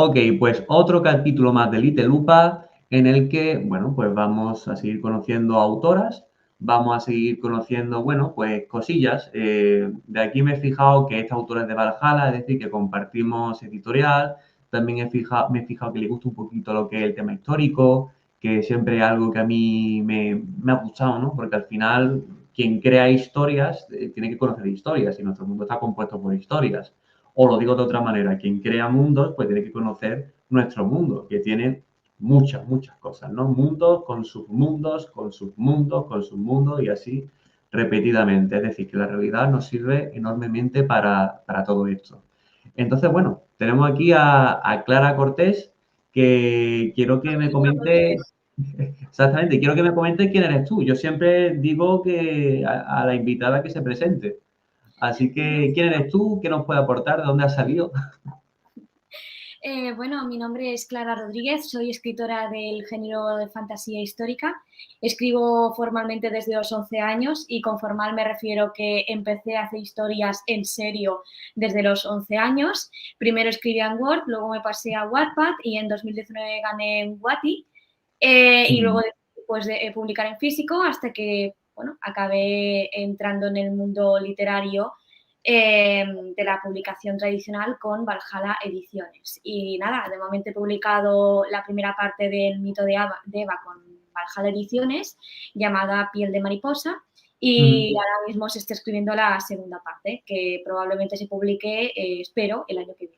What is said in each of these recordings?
Ok, pues otro capítulo más de Little Lupa en el que, bueno, pues vamos a seguir conociendo autoras, vamos a seguir conociendo, bueno, pues cosillas. De aquí me he fijado que esta autora es de Valhalla, es decir, que compartimos editorial. También me he fijado que le gusta un poquito lo que es el tema histórico, que siempre es algo que a mí me ha gustado, ¿no? Porque al final quien crea historias tiene que conocer historias y nuestro mundo está compuesto por historias. O lo digo de otra manera, quien crea mundos, pues tiene que conocer nuestro mundo, que tiene muchas, muchas cosas, ¿no? Mundos con sus mundos, con sus mundos, con sus mundos y así repetidamente. Es decir, que la realidad nos sirve enormemente para todo esto. Entonces, bueno, tenemos aquí a Clara Cortés, que quiero que me comente, exactamente, quiero que me comente quién eres tú. Yo siempre digo que a la invitada que se presente. Así que, ¿quién eres tú? ¿Qué nos puede aportar? ¿De dónde has salido? Bueno, mi nombre es Clara Rodríguez, soy escritora del género de fantasía histórica. Escribo formalmente desde los 11 años y con formal me refiero que empecé a hacer historias en serio desde los 11 años. Primero escribí en Word, luego me pasé a Wattpad y en 2019 gané en Watty. Y luego pues, de publicar en físico hasta que bueno, acabé entrando en el mundo literario de la publicación tradicional con Valhalla Ediciones. Y nada, de momento he publicado la primera parte del mito de Eva con Valhalla Ediciones, llamada Piel de Mariposa, y Ujú. ahora mismo se está escribiendo la segunda parte, que probablemente se publique, espero, el año que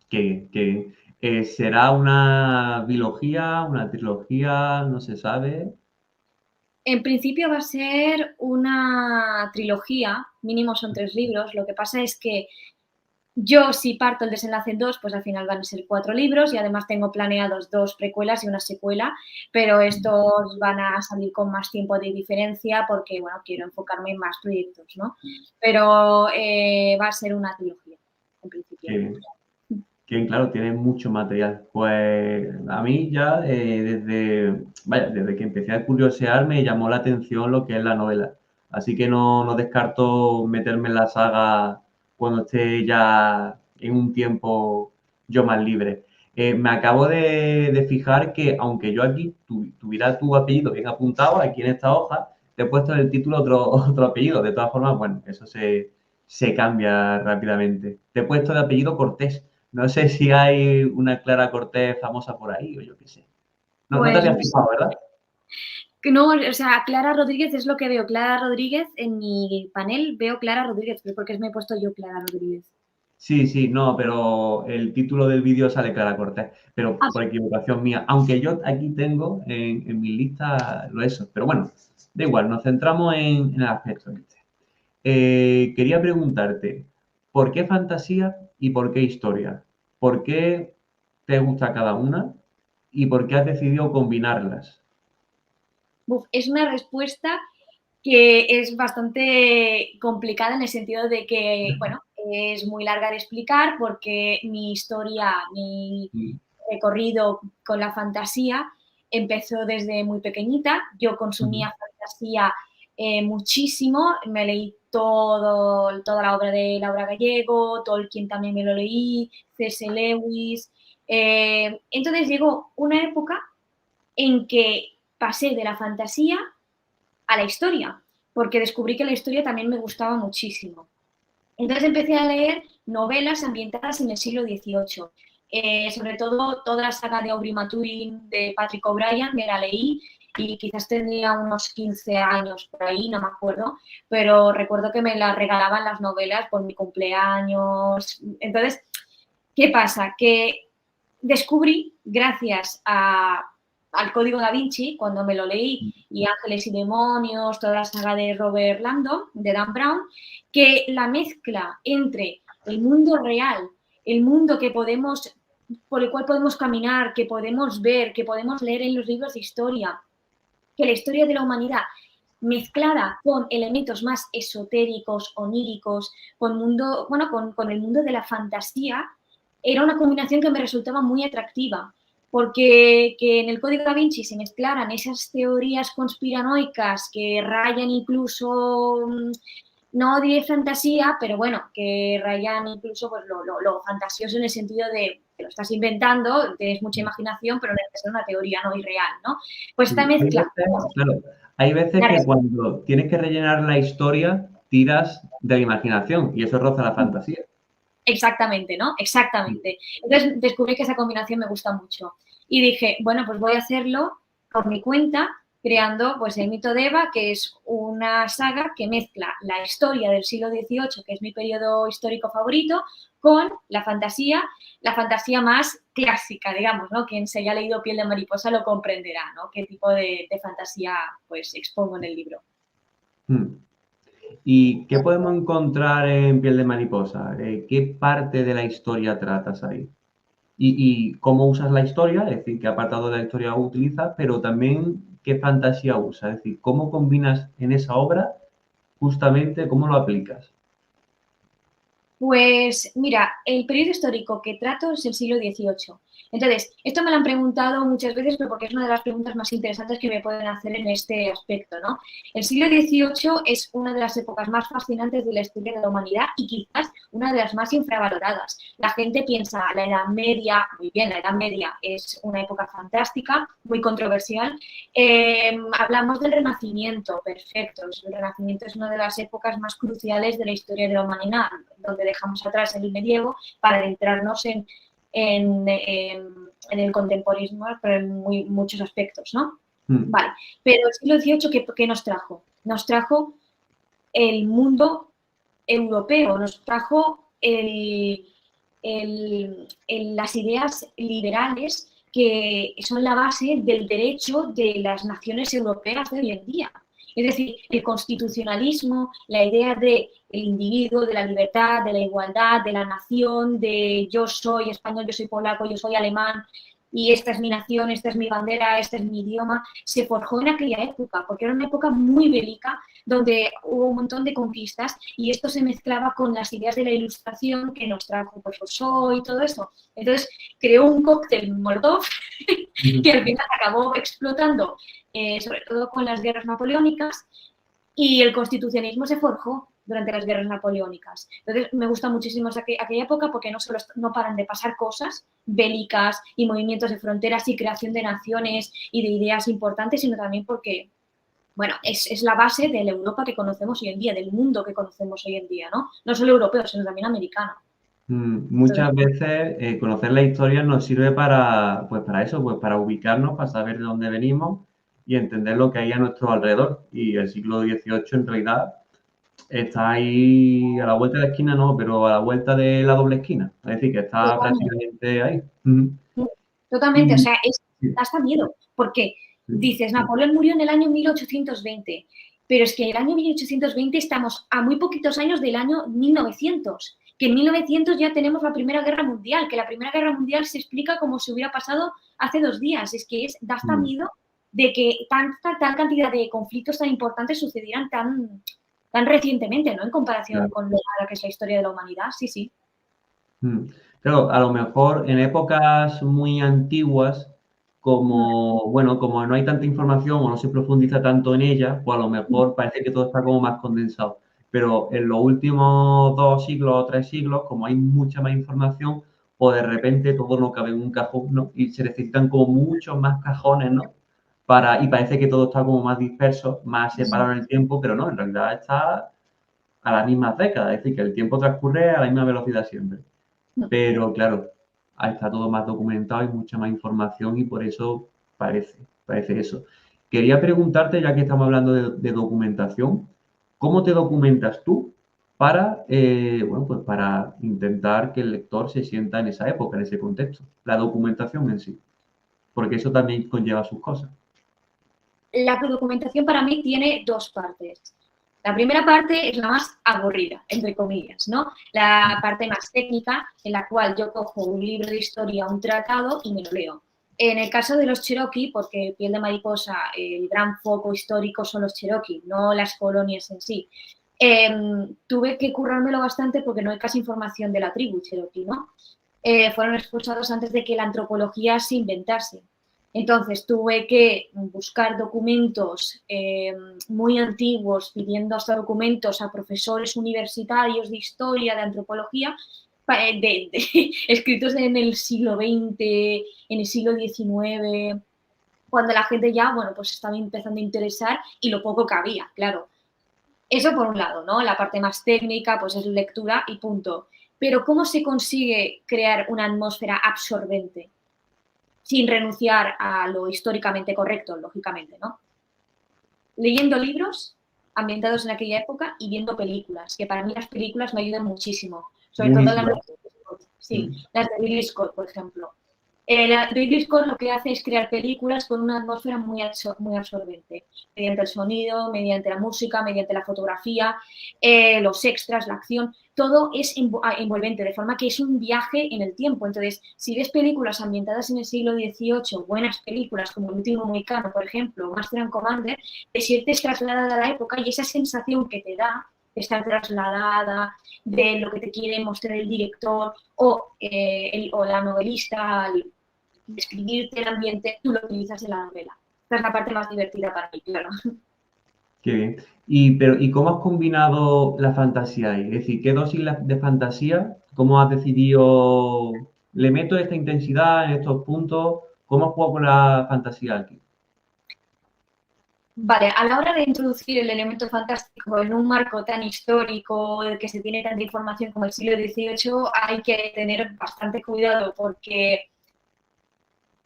viene. ¿Será una bilogía, una trilogía? No se sabe. En principio va a ser una trilogía, mínimo son 3 libros. Lo que pasa es que yo, si parto el desenlace en 2, pues al final van a ser 4 libros y además tengo planeados 2 precuelas y una secuela, pero estos van a salir con más tiempo de diferencia porque, bueno, quiero enfocarme en más proyectos, ¿no? Pero va a ser una trilogía, en principio. Que, que claro, tiene mucho material. Pues a mí ya desde que empecé a curiosear me llamó la atención lo que es la novela. Así que no descarto meterme en la saga cuando esté ya en un tiempo yo más libre. Me acabo de fijar que aunque yo aquí tuviera tu apellido bien apuntado, aquí en esta hoja, te he puesto en el título otro apellido. De todas formas, bueno, eso se cambia rápidamente. Te he puesto de apellido Cortés. No sé si hay una Clara Cortés famosa por ahí o yo qué sé. No te Pues habías no sé. fijado, ¿verdad? No, o sea, Clara Rodríguez es lo que veo. Clara Rodríguez en mi panel veo Clara Rodríguez, pero porque me he puesto yo Clara Rodríguez. Sí, sí, no, pero el título del vídeo sale Clara Cortés, pero Ah, por equivocación mía. Aunque yo aquí tengo en mi lista lo eso. Pero bueno, da igual, nos centramos en el aspecto este. Quería preguntarte, ¿por qué fantasía y por qué historia? ¿Por qué te gusta cada una y por qué has decidido combinarlas? es una respuesta que es bastante complicada en el sentido de que, bueno, es muy larga de explicar porque mi historia, mi Mm, recorrido con la fantasía empezó desde muy pequeñita. Yo ujú. consumía fantasía muchísimo, me leí toda la obra de Laura Gallego, Tolkien también me lo leí, C.S. Lewis. Entonces llegó una época en que pasé de la fantasía a la historia, porque descubrí que la historia también me gustaba muchísimo. Entonces empecé a leer novelas ambientadas en el siglo XVIII. Sobre todo toda la saga de Aubrey Maturin de Patrick O'Brien me la leí y quizás tenía unos 15 años por ahí, no me acuerdo, pero recuerdo que me la regalaban las novelas por mi cumpleaños. Entonces, ¿qué pasa? Que descubrí, gracias al Código Da Vinci, cuando me lo leí, y Ángeles y Demonios, toda la saga de Robert Landon, de Dan Brown, que la mezcla entre el mundo real, el mundo que podemos, por el cual podemos caminar, que podemos ver, que podemos leer en los libros de historia, que la historia de la humanidad mezclada con elementos más esotéricos, oníricos, con el mundo de la fantasía, era una combinación que me resultaba muy atractiva, porque que en el Código Da Vinci se mezclaran esas teorías conspiranoicas que rayan incluso, no de fantasía, pero bueno, que rayan incluso pues, lo fantasioso en el sentido de te lo estás inventando, tienes mucha imaginación, pero no es una teoría no irreal, ¿no? Pues esta Hay mezcla. veces, claro, hay veces que cuando tienes que rellenar la historia, tiras de la imaginación y eso roza la fantasía. Exactamente, ¿no? Exactamente. Entonces descubrí que esa combinación me gusta mucho. Y dije, bueno, pues voy a hacerlo por mi cuenta, creando pues el mito de Eva, que es una saga que mezcla la historia del siglo XVIII, que es mi periodo histórico favorito, con la fantasía más clásica, digamos, ¿no? Quien se haya leído Piel de mariposa lo comprenderá, ¿no? Qué tipo de fantasía pues expongo en el libro. ¿Y qué podemos encontrar en Piel de mariposa? ¿Qué parte de la historia tratas ahí? Y cómo usas la historia, es decir, qué apartado de la historia utilizas, pero también qué fantasía usas, es decir, cómo combinas en esa obra justamente, cómo lo aplicas. Pues mira, el periodo histórico que trato es el siglo XVIII. Entonces, esto me lo han preguntado muchas veces, pero porque es una de las preguntas más interesantes que me pueden hacer en este aspecto, ¿no? El siglo XVIII es una de las épocas más fascinantes de la historia de la humanidad y quizás una de las más infravaloradas. La gente piensa la Edad Media, muy bien, la Edad Media es una época fantástica, muy controversial. Hablamos del Renacimiento, perfecto. El Renacimiento es una de las épocas más cruciales de la historia de la humanidad, donde dejamos atrás el medievo para adentrarnos en el contemporismo, pero en muchos aspectos, ¿no? Vale, pero el siglo XVIII, ¿qué nos trajo? Nos trajo el mundo europeo, nos trajo las ideas liberales que son la base del derecho de las naciones europeas de hoy en día. Es decir, el constitucionalismo, la idea del individuo, de la libertad, de la igualdad, de la nación, de yo soy español, yo soy polaco, yo soy alemán, y esta es mi nación, esta es mi bandera, este es mi idioma, se forjó en aquella época, porque era una época muy bélica, donde hubo un montón de conquistas y esto se mezclaba con las ideas de la ilustración que nos trajo pues, Rousseau y todo eso. Entonces creó un cóctel Molotov que al final acabó explotando, sobre todo con las guerras napoleónicas, y el constitucionalismo se forjó durante las guerras napoleónicas. Entonces, me gusta muchísimo aquella época porque no solo no paran de pasar cosas bélicas y movimientos de fronteras y creación de naciones y de ideas importantes, sino también porque, bueno, es la base de la Europa que conocemos hoy en día, del mundo que conocemos hoy en día, ¿no? No solo europeo, sino también americano. Muchas veces conocer la historia nos sirve para, pues para eso, pues para ubicarnos, para saber de dónde venimos y entender lo que hay a nuestro alrededor. Y el siglo XVIII en realidad está ahí a la vuelta de la esquina, no, pero a la vuelta de la doble esquina. Es decir, que está Totalmente. prácticamente ahí. Totalmente, o Y, sea, sí, da hasta miedo, porque sí. dices, Napoleón murió en el año 1820, pero es que en el año 1820 estamos a muy poquitos años del año 1900, que en 1900 ya tenemos la Primera Guerra Mundial, que la Primera Guerra Mundial se explica como si hubiera pasado hace 2 días, es que da hasta miedo de que tal cantidad de conflictos tan importantes sucedieran tan recientemente, ¿no? En comparación Claro. con lo que es la historia de la humanidad, sí, sí. Claro, a lo mejor en épocas muy antiguas, como, bueno, como no hay tanta información o no se profundiza tanto en ella, pues a lo mejor parece que todo está como más condensado. Pero en los últimos 2 siglos o 3 siglos, como hay mucha más información, pues de repente todo no cabe en un cajón, ¿no? Y se necesitan como muchos más cajones, ¿no? Y parece que todo está como más disperso, más separado en el tiempo, pero no, en realidad está a las mismas décadas, es decir, que el tiempo transcurre a la misma velocidad siempre. Pero claro, ahí está todo más documentado y mucha más información y por eso parece eso. Quería preguntarte, ya que estamos hablando de documentación, ¿cómo te documentas tú para, bueno, pues para intentar que el lector se sienta en esa época, en ese contexto? La documentación en sí, porque eso también conlleva sus cosas. La documentación para mí tiene 2 partes. La primera parte es la más aburrida, entre comillas, ¿no? La parte más técnica, en la cual yo cojo un libro de historia, un tratado y me lo leo. En el caso de los Cherokee, porque Piel de mariposa, el gran foco histórico son los Cherokee, no las colonias en sí. Tuve que currármelo bastante porque no hay casi información de la tribu Cherokee, ¿no? Fueron expulsados antes de que la antropología se inventase. Entonces tuve que buscar documentos muy antiguos, pidiendo hasta documentos a profesores universitarios de historia, de antropología, escritos en el siglo XX, en el siglo XIX, cuando la gente ya, bueno, pues estaba empezando a interesar y lo poco que había, claro. Eso por un lado, ¿no? La parte más técnica, pues es lectura y punto. Pero ¿cómo se consigue crear una atmósfera absorbente sin renunciar a lo históricamente correcto, lógicamente, ¿no? Leyendo libros ambientados en aquella época y viendo películas, que para mí las películas me ayudan muchísimo, sobre todo las de Buenísimo. Ridley Scott, sí, las de Ridley Scott, por ejemplo. Ridley Scott lo que hace es crear películas con una atmósfera muy absorbente, mediante el sonido, mediante la música, mediante la fotografía, los extras, la acción, todo es envolvente, de forma que es un viaje en el tiempo. Entonces, si ves películas ambientadas en el siglo XVIII, buenas películas como El último mohicano, por ejemplo, Master and Commander, te sientes trasladada a la época y esa sensación que te da de estar trasladada, de lo que te quiere mostrar el director o la novelista al describirte el ambiente, tú lo utilizas en la novela. Esta es la parte más divertida para mí, claro. Qué bien. ¿Y cómo has combinado la fantasía ahí? Es decir, ¿qué dosis de fantasía? ¿Cómo has decidido, le meto esta intensidad en estos puntos? ¿Cómo has jugado con la fantasía aquí? Vale, a la hora de introducir el elemento fantástico en un marco tan histórico, del que se tiene tanta información como el siglo XVIII, hay que tener bastante cuidado porque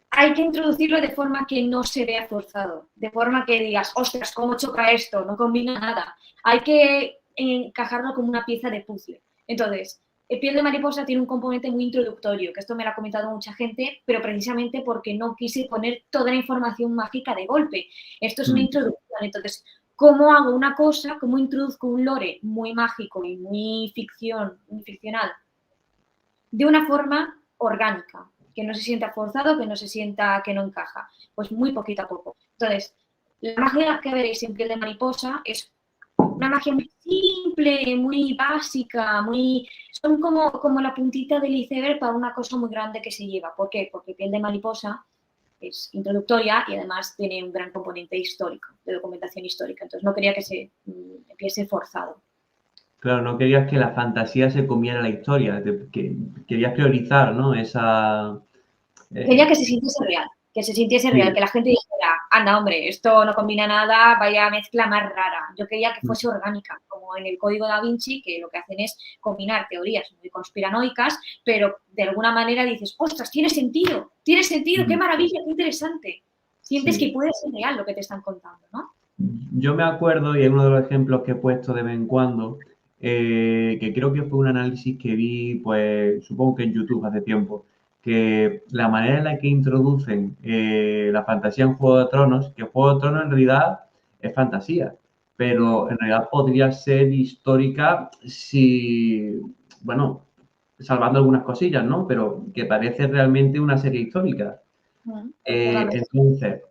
hay que introducirlo de forma que no se vea forzado, de forma que digas, ostras, ¿cómo choca esto? No combina nada. Hay que encajarlo como una pieza de puzzle. Entonces, el Piel de Mariposa tiene un componente muy introductorio, que esto me lo ha comentado mucha gente, pero precisamente porque no quise poner toda la información mágica de golpe. Esto es una introducción. Entonces, ¿cómo hago una cosa? ¿Cómo introduzco un lore muy mágico y muy ficcional? De una forma orgánica, que no se sienta forzado, que no se sienta que no encaja, pues muy poquito a poco. Entonces, la magia que veréis en Piel de Mariposa es una magia muy simple, muy básica, son como la puntita del iceberg para una cosa muy grande que se lleva. ¿Por qué? Porque Piel de Mariposa es introductoria y además tiene un gran componente histórico, de documentación histórica. Entonces no quería que se empiece forzado. Claro, no querías que la fantasía se comiera la historia, querías priorizar, ¿no? Quería Eh, que se sintiese real, que se sintiese real, sí. que la gente dijera, anda, hombre, esto no combina nada, vaya mezcla más rara. Yo quería que fuese orgánica, como en el Código Da Vinci, que lo que hacen es combinar teorías muy conspiranoicas, pero de alguna manera dices, ostras, tiene sentido, qué maravilla, qué interesante. Sientes que Sí. puede ser real lo que te están contando, ¿no? Yo me acuerdo, y es uno de los ejemplos que he puesto de vez en cuando, que creo que fue un análisis que vi, pues supongo que en YouTube hace tiempo, que la manera en la que introducen la fantasía en Juego de Tronos, que Juego de Tronos en realidad es fantasía, pero en realidad podría ser histórica si, bueno, salvando algunas cosillas, ¿no? Pero que parece realmente una serie histórica. Totalmente. Entonces,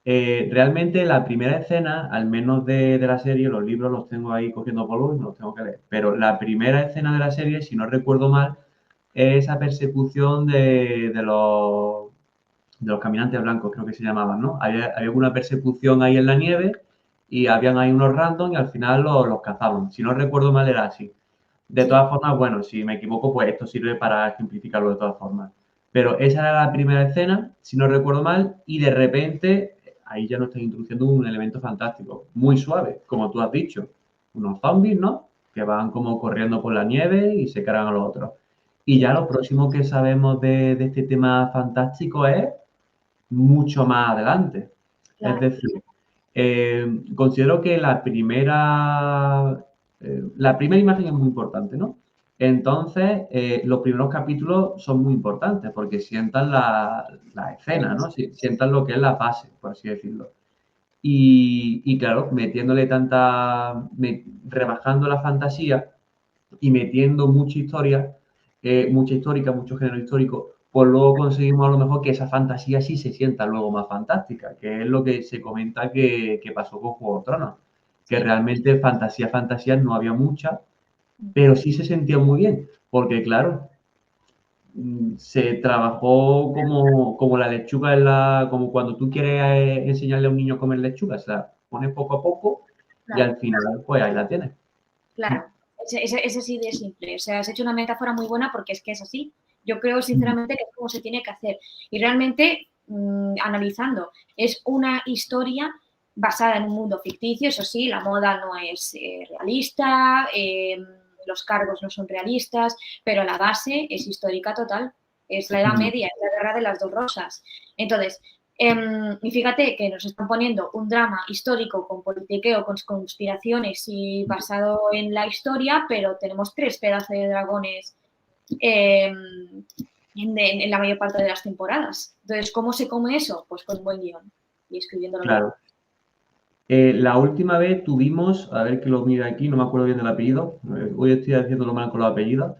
realmente la primera escena, al menos de la serie, los libros los tengo ahí cogiendo polvo y no los tengo que leer, pero la primera escena de la serie, si no recuerdo mal, es esa persecución de los caminantes blancos, creo que se llamaban, ¿no? Había una persecución ahí en la nieve y habían ahí unos random y al final los cazaban. Si no recuerdo mal, era así. De Sí, todas formas, bueno, si me equivoco, pues esto sirve para ejemplificarlo de todas formas. Pero esa era la primera escena, si no recuerdo mal, y de repente ahí ya nos están introduciendo un elemento fantástico, muy suave, como tú has dicho. Unos zombies, ¿no? Que van como corriendo por la nieve y se cargan a los otros. Y ya lo próximo que sabemos de este tema fantástico es mucho más adelante. Es claro. decir, considero que la primera imagen es muy importante, ¿no? Entonces, los primeros capítulos son muy importantes porque sientan la escena, ¿no? Sientan lo que es la base, por así decirlo. Y claro, rebajando la fantasía y metiendo mucha histórica, mucho género histórico, pues luego conseguimos a lo mejor que esa fantasía sí se sienta luego más fantástica, que es lo que se comenta que pasó con Juego de Tronos, que Sí. realmente fantasía no había mucha, pero sí se sentía muy bien, porque claro, se trabajó como la lechuga como cuando tú quieres enseñarle a un niño a comer lechuga, se la pones poco a poco y Claro. al final pues ahí la tienes. Claro, Es así de simple. O sea, has hecho una metáfora muy buena porque es que es así. Yo creo sinceramente que es como se tiene que hacer. Y realmente, analizando, es una historia basada en un mundo ficticio. Eso sí, la moda no es realista, los cargos no son realistas, pero la base es histórica total. Es la Edad Media, es la Guerra de las Dos Rosas. Entonces, y fíjate que nos están poniendo un drama histórico con politiqueo, con conspiraciones y basado en la historia, pero tenemos 3 pedazos de dragones en la mayor parte de las temporadas. Entonces, ¿cómo se come eso? Pues con un buen guión y escribiéndolo bien. Claro. La última vez tuvimos, a ver que lo mire aquí, no me acuerdo bien del apellido, hoy estoy haciéndolo mal con los apellidos.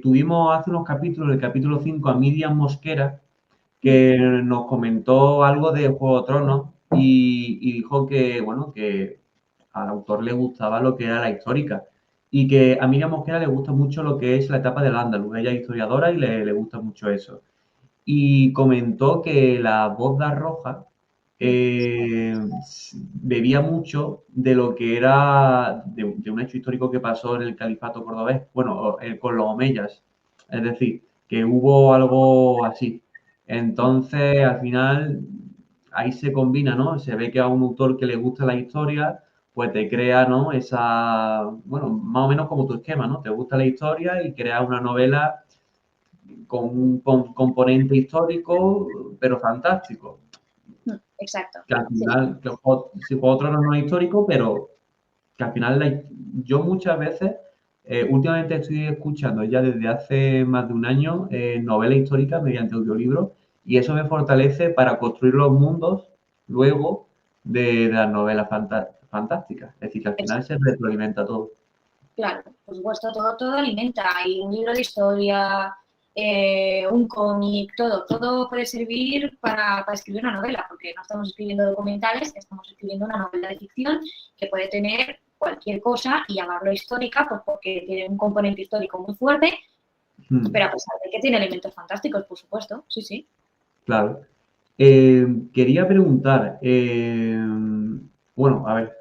Tuvimos hace unos capítulos, el capítulo 5, a Miriam Mosquera, que nos comentó algo de Juego de Tronos y dijo que, bueno, que al autor le gustaba lo que era la histórica y que a Miriam Mosquera le gusta mucho lo que es la etapa del Andaluz. Ella es historiadora y le gusta mucho eso. Y comentó que la voz de Roja bebía mucho de lo que era de un hecho histórico que pasó en el califato cordobés, bueno, con los omeyas. Es decir, que hubo algo así. Entonces, al final, ahí se combina, ¿no? Se ve que a un autor que le gusta la historia, pues te crea, ¿no? Esa, bueno, más o menos como tu esquema, ¿no? Te gusta la historia y creas una novela con un componente histórico, pero fantástico. Exacto. Que al Sí. final, que si por otro no es histórico, pero que al final yo muchas veces, últimamente estoy escuchando ya desde hace más de un año novelas históricas mediante audiolibros y eso me fortalece para construir los mundos luego de las novelas fantásticas. Es decir, que al final se retroalimenta todo. Claro, por supuesto, todo alimenta. Y un libro de historia, un cómic, todo puede servir para escribir una novela, porque no estamos escribiendo documentales, estamos escribiendo una novela de ficción que puede tener cualquier cosa y llamarlo histórica, pues porque tiene un componente histórico muy fuerte, pero a pesar de que tiene elementos fantásticos, por supuesto, sí, sí. Claro. Quería preguntar, bueno, a ver,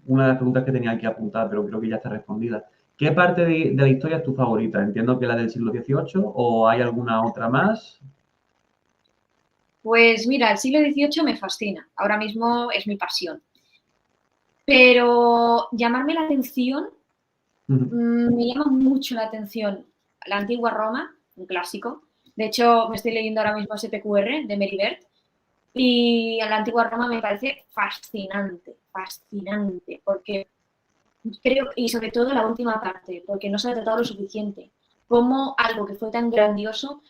una de las preguntas que tenía aquí apuntada, pero creo que ya está respondida. ¿Qué parte de la historia es tu favorita? Entiendo que la del siglo XVIII o hay alguna otra más. Pues mira, el siglo XVIII me fascina, ahora mismo es mi pasión. Pero llamarme la atención, me llama mucho la atención la antigua Roma, un clásico. De hecho, me estoy leyendo ahora mismo SPQR de Meribert y la antigua Roma me parece fascinante, fascinante, porque creo, y sobre todo la última parte, porque no se ha tratado lo suficiente. Como algo que fue tan grandioso,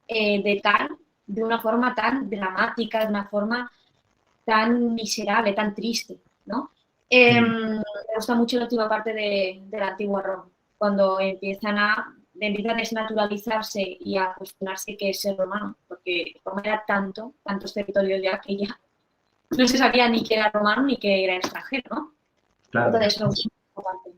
de una forma tan dramática, de una forma tan miserable, tan triste, ¿no? Me gusta mucho la última parte de la antigua Roma, cuando empieza a desnaturalizarse y a cuestionarse qué es ser romano, porque Roma era tantos territorios ya que ya no se sabía ni que era romano ni que era extranjero, ¿no? Claro. Entonces, me gusta mucho parte.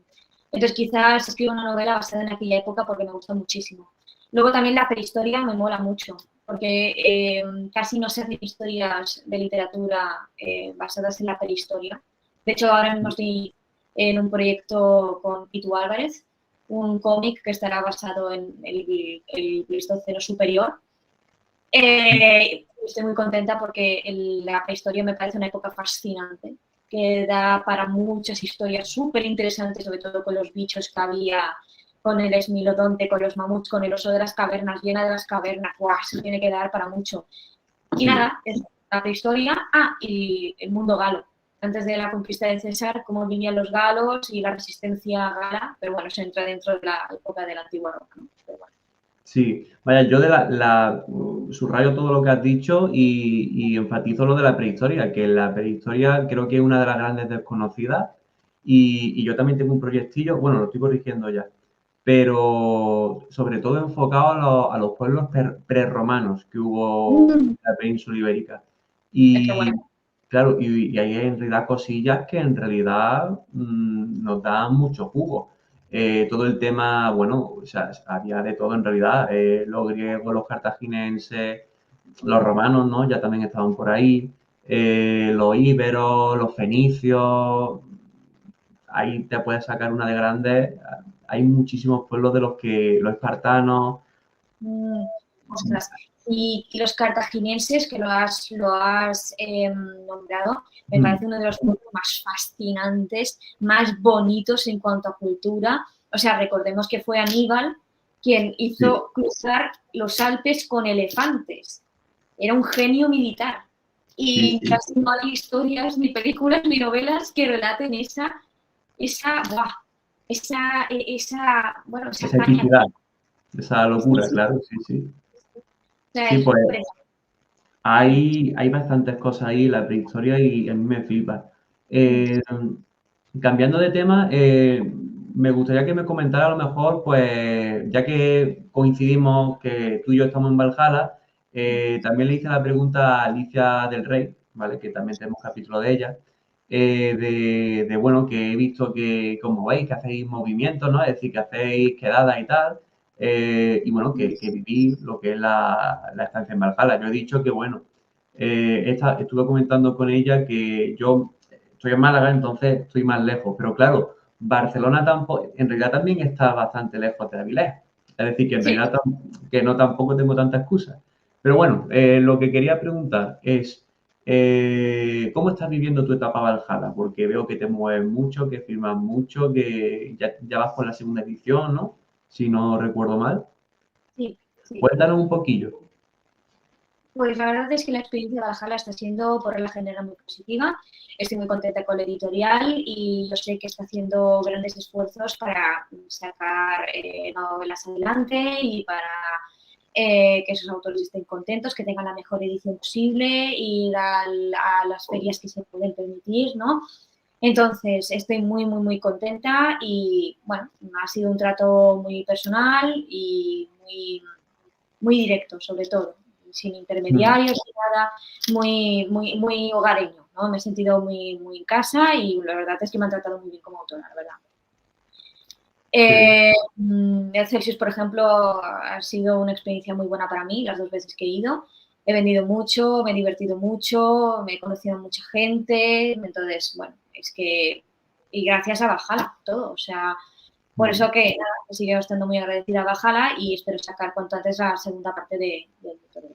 Entonces, quizás escribo una novela basada en aquella época porque me gusta muchísimo. Luego también la prehistoria me mola mucho, porque casi no se hacen historias de literatura basadas en la prehistoria. De hecho, ahora mismo estoy en un proyecto con Pitu Álvarez, un cómic que estará basado en el Pleistoceno superior. Estoy muy contenta porque la prehistoria me parece una época fascinante, que da para muchas historias súper interesantes, sobre todo con los bichos que había, con el esmilodonte, con los mamuts, con el oso de las cavernas, llena de las cavernas. ¡Guau! Se tiene que dar para mucho. Y nada, es la prehistoria. Y el mundo galo. Antes de la conquista de César, cómo vivían los galos y la resistencia gala, pero bueno, se entra dentro de la época de la antigua Roma, ¿no? Pero bueno. Sí, vaya, yo subrayo todo lo que has dicho y enfatizo lo de la prehistoria, que la prehistoria creo que es una de las grandes desconocidas y yo también tengo un proyectillo, bueno, lo estoy corrigiendo ya, pero sobre todo enfocado a los pueblos prerromanos que hubo en la península ibérica. Es que Y bueno. claro, y hay en realidad cosillas que en realidad nos dan mucho jugo. Todo el tema, bueno, o sea, había de todo en realidad. Los griegos, los cartagineses, los romanos, ¿no? Ya también estaban por ahí. Los íberos, los fenicios. Ahí te puedes sacar una de grandes. hay muchísimos pueblos de los que los espartanos. Ostras. Y los cartagineses, que lo has nombrado, me parece uno de los pueblos más fascinantes, más bonitos en cuanto a cultura. O sea, recordemos que fue Aníbal quien hizo cruzar los Alpes con elefantes. Era un genio militar. Y casi no hay historias, ni películas, ni novelas que relaten esa hazaña. Epicidad, esa locura, claro, sí. O sea, Sí, es pues impresionante. hay bastantes cosas ahí en la prehistoria y a mí me flipa. Cambiando de tema, me gustaría que me comentara a lo mejor, pues, ya que coincidimos que tú y yo estamos en Valhalla, también le hice la pregunta a Alicia del Rey, ¿vale? Que también tenemos capítulo de ella, bueno, que he visto que, como veis, que hacéis movimientos, ¿no? Es decir, que hacéis quedadas y tal, y bueno, que vivís lo que es la estancia en Valhalla. Yo he dicho que, bueno, estuve comentando con ella que yo estoy en Málaga, entonces estoy más lejos. Pero claro, Barcelona tampoco, en realidad también está bastante lejos de Avilés. Es decir, que en realidad que no tampoco tengo tanta excusa. Pero bueno, lo que quería preguntar es, ¿cómo estás viviendo tu etapa Valhalla? Porque veo que te mueves mucho, que firmas mucho, que ya vas por la segunda edición, ¿no? Si no recuerdo mal. Sí. Cuéntanos un poquillo. Pues la verdad es que la experiencia de Valhalla está siendo, por regla general, muy positiva. Estoy muy contenta con la editorial y yo sé que está haciendo grandes esfuerzos para sacar novelas adelante y para que esos autores estén contentos, que tengan la mejor edición posible, ir a las ferias que se pueden permitir, ¿no? Entonces, estoy muy contenta y, bueno, ha sido un trato muy personal y muy directo, sobre todo, sin intermediarios, sin nada, muy hogareño, ¿no? Me he sentido muy en casa y la verdad es que me han tratado muy bien como autora, la verdad. El Celsius, por ejemplo, ha sido una experiencia muy buena para mí las 2 veces que he ido. He vendido mucho, me he divertido mucho, me he conocido a mucha gente, entonces, bueno, es que, y gracias a Valhalla, todo, o sea, por eso que nada, que sigo estando muy agradecida a Valhalla y espero sacar cuanto antes la segunda parte de tutorial.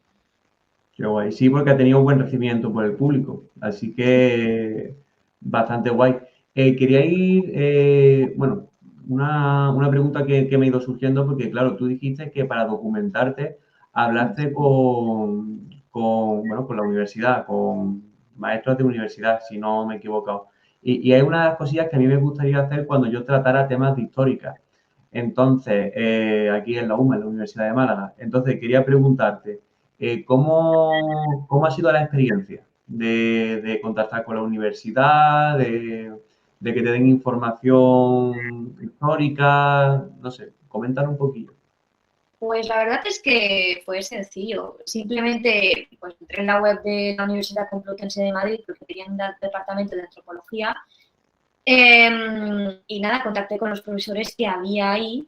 Qué guay. Sí, porque ha tenido buen recibimiento por el público. Así que bastante guay. Quería ir, bueno, una pregunta que me ha ido surgiendo, porque claro, tú dijiste que para documentarte hablaste bueno, con la universidad, con maestros de universidad, si no me he equivocado. Y hay una de las cosillas que a mí me gustaría hacer cuando yo tratara temas de histórica. Entonces, aquí en la UMA, en la Universidad de Málaga. Entonces, quería preguntarte, ¿cómo ha sido la experiencia de contactar con la universidad, de que te den información histórica? No sé, comentar un poquillo. Pues la verdad es que fue sencillo. Simplemente pues, entré en la web de la Universidad Complutense de Madrid porque tenían un departamento de antropología y nada, contacté con los profesores que había ahí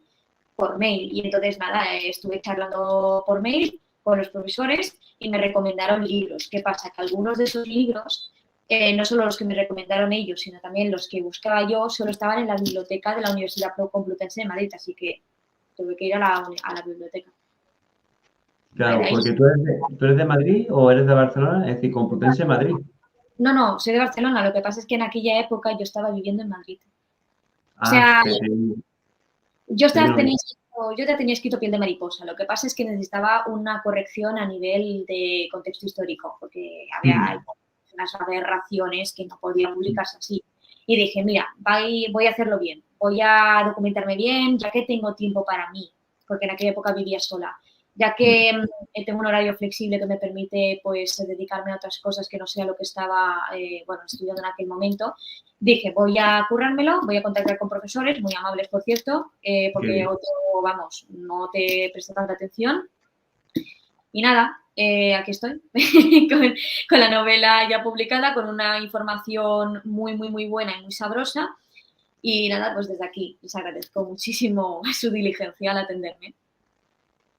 por mail. Y entonces, nada, estuve charlando por mail con los profesores y me recomendaron libros. ¿Qué pasa? Que algunos de esos libros, no solo los que me recomendaron ellos, sino también los que buscaba yo, solo estaban en la biblioteca de la Universidad Complutense de Madrid. Así que tuve que ir a la biblioteca. Claro, Ahí porque sí. tú eres de Madrid o eres de Barcelona, es decir, Complutense Madrid. No, soy de Barcelona. Lo que pasa es que en aquella época yo estaba viviendo en Madrid. O Ah, sea, te vino bien. yo ya tenía escrito Piel de mariposa. Lo que pasa es que necesitaba una corrección a nivel de contexto histórico, porque había unas aberraciones que no podían publicarse así. Y dije, mira, voy a hacerlo bien, voy a documentarme bien, ya que tengo tiempo para mí, porque en aquella época vivía sola. Ya que tengo un horario flexible que me permite pues dedicarme a otras cosas que no sea lo que estaba estudiando en aquel momento, dije, voy a currármelo, voy a contactar con profesores, muy amables, por cierto, porque otro, vamos, no te presta tanta atención. Y nada, aquí estoy, con la novela ya publicada, con una información muy buena y muy sabrosa. Y nada, pues desde aquí les agradezco muchísimo su diligencia al atenderme.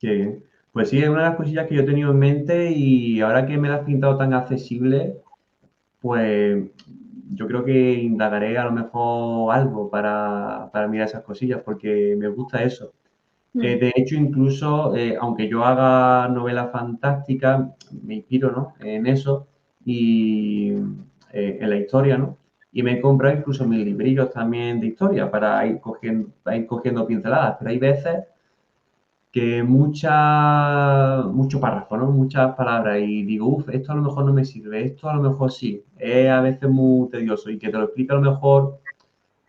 Qué bien. Pues sí, es una de las cosillas que yo he tenido en mente y ahora que me la has pintado tan accesible, pues yo creo que indagaré a lo mejor algo para mirar esas cosillas, porque me gusta eso. Mm, De hecho, incluso, aunque yo haga novela fantástica, me inspiro, ¿no? En eso y en la historia, ¿no? Y me he comprado incluso mis librillos también de historia para ir cogiendo pinceladas, pero hay veces que mucho párrafo, ¿no? Muchas palabras y digo, uff, esto a lo mejor no me sirve, esto a lo mejor sí. Es a veces muy tedioso y que te lo explique a lo mejor,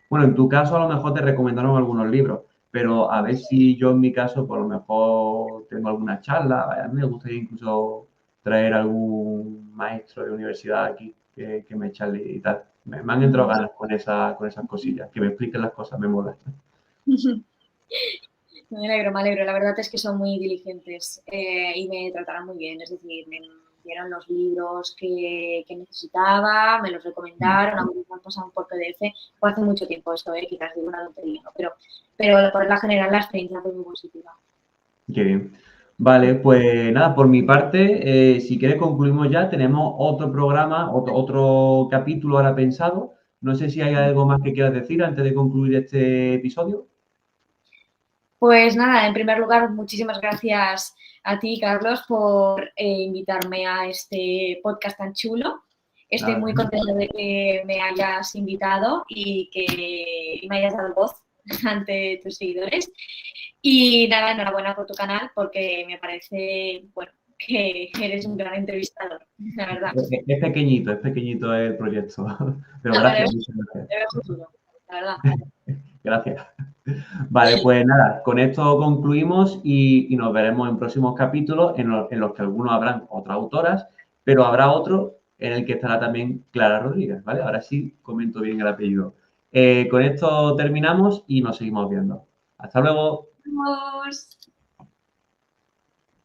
bueno, en tu caso a lo mejor te recomendaron algunos libros, pero a ver si yo en mi caso, por lo mejor tengo alguna charla, a mí me gustaría incluso traer algún maestro de universidad aquí que me charle y tal. Me han entrado ganas con esas cosillas, que me expliquen las cosas, me mola. mm. Me alegro, me alegro. La verdad es que son muy diligentes y me trataron muy bien. Es decir, me dieron los libros que necesitaba, me los recomendaron, a mí me han pasado por PDF. Fue hace mucho tiempo esto, quizás digo una tontería, ¿no? Pero por la general la experiencia fue muy positiva. Qué bien. Vale, pues nada, por mi parte, si quieres concluimos ya. Tenemos otro programa, otro capítulo ahora pensado. No sé si hay algo más que quieras decir antes de concluir este episodio. Pues nada, en primer lugar, muchísimas gracias a ti, Carlos, por invitarme a este podcast tan chulo. Estoy Nada, muy contenta de que me hayas invitado y que me hayas dado voz ante tus seguidores. Y nada, enhorabuena por tu canal porque me parece, bueno, que eres un gran entrevistador, la verdad. es pequeñito el proyecto, pero No, gracias, muchas gracias. le veo futuro, la verdad. Gracias. Vale, pues nada, con esto concluimos y nos veremos en próximos capítulos en los que algunos habrán otras autoras, pero habrá otro en el que estará también Clara Rodríguez, ¿vale? Ahora sí comento bien el apellido. Con esto terminamos y nos seguimos viendo. Hasta luego. Vamos.